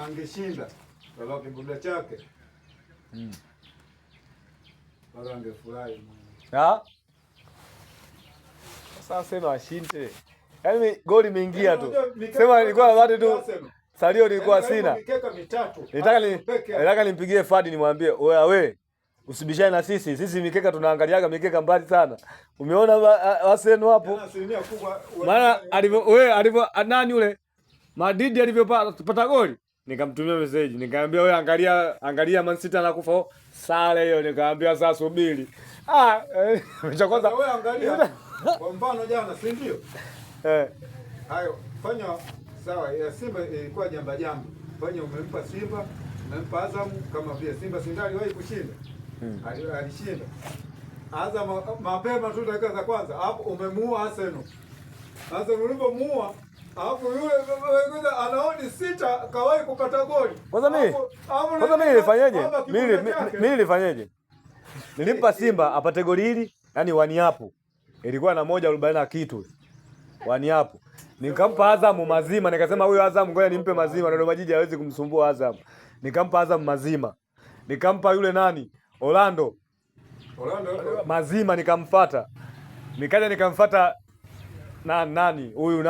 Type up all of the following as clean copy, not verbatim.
angeshinda baba kibuda chake. Baba angefurahi. Sasa sema ashinde. Yaani goli imeingia tu. Sema ilikuwa watu tu. Salio nilikuwa sina. Nataka nimpigie Fadi nimwambie, "Oya usibishane na sisi. Sisi mikeka tunaangaliaga mikeka mbali sana." Umeona Arsenal hapo? Maana alivyo nani yule? Madrid alivyopata goli. Nikamtumia message. Nikamwambia angalia Man City anakufa sare hiyo. Nikamwambia sasa subiri. Cha kwanza wewe angalia. Kwa mfano jana, si ndio? Hayo fanya sawa. Ya Simba ilikuwa jamba. Fanya umempa Simba, umempa Azam kama vile Simba sindali wahi kushinda. Alishinda. Azam mapema tu dakika za kwanza, hapo umemuua Arsenal. Arsenal ulipomuua, hapo yule anaoni sita kawahi kupata goli. Kwanza mimi nilifanyaje? Mimi nilifanyaje? Nilimpa Simba apate goli hili, yani wani hapo. Ilikuwa na 1.40 na kitu. Wani hapo. Nikampa Azam mazima, nikasema huyo Azam ngoja nimpe mazima, ndio Majiji hawezi kumsumbua Azam. Nikampa Azam mazima. Nikampa yule nani? Orlando mazima nikamfuata. Nikaja nikamfuata nani? Huyu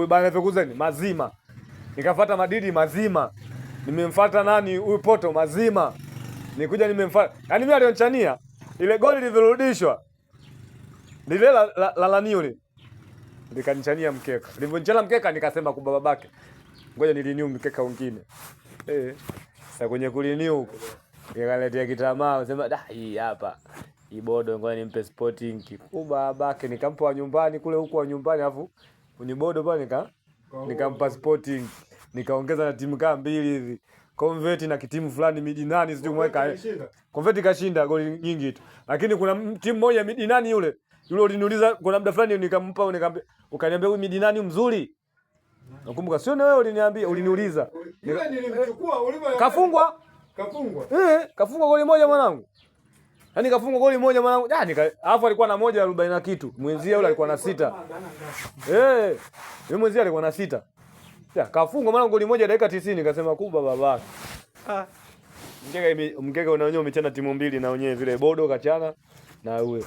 bana Leverkusen mazima. Nikafuata Madrid mazima. Nimemfuata nani? Huyu Porto mazima. Nikuja nimemfuata. Yaani mimi alionchania ile goli lilirudishwa. Lile la yule. Nikanichania mkeka. Nilivyonchana mkeka nikasema kwa babake, ngoja niliniu mkeka mwingine. Sasa kwenye kuliniu huko nikaletea kitamaa, sema hii hapa. Ibodo ngoja nimpe Sporting kikubwa babake, nikampa nyumbani kule huko nyumbani, afu kwenye bodo pale nikampa Sporting. Nikaongeza na timu kama 2 hivi. Convert na kitimu fulani Midinani sijui mweka. Convert kashinda goli nyingi tu. Lakini kuna timu moja Midinani yule uliniuliza kuna muda fulani nikampa ukaniambia huyu Midinani mzuri. Nakumbuka sio na wewe uliniuliza. Yule nilimchukua Kafungwa. Kafungwa goli moja mwanangu. Yaani kafungwa goli moja mwanangu. Alafu alikuwa na 1.40 na kitu. Mwenzia yule alikuwa na 6. Yule mwenzia alikuwa na 6. Kafungwa mwanangu goli moja dakika 90 nikasema kubwa babake. Mkeka unaonyesha umechana timu mbili na wenyewe vile Bodo kachana na wewe.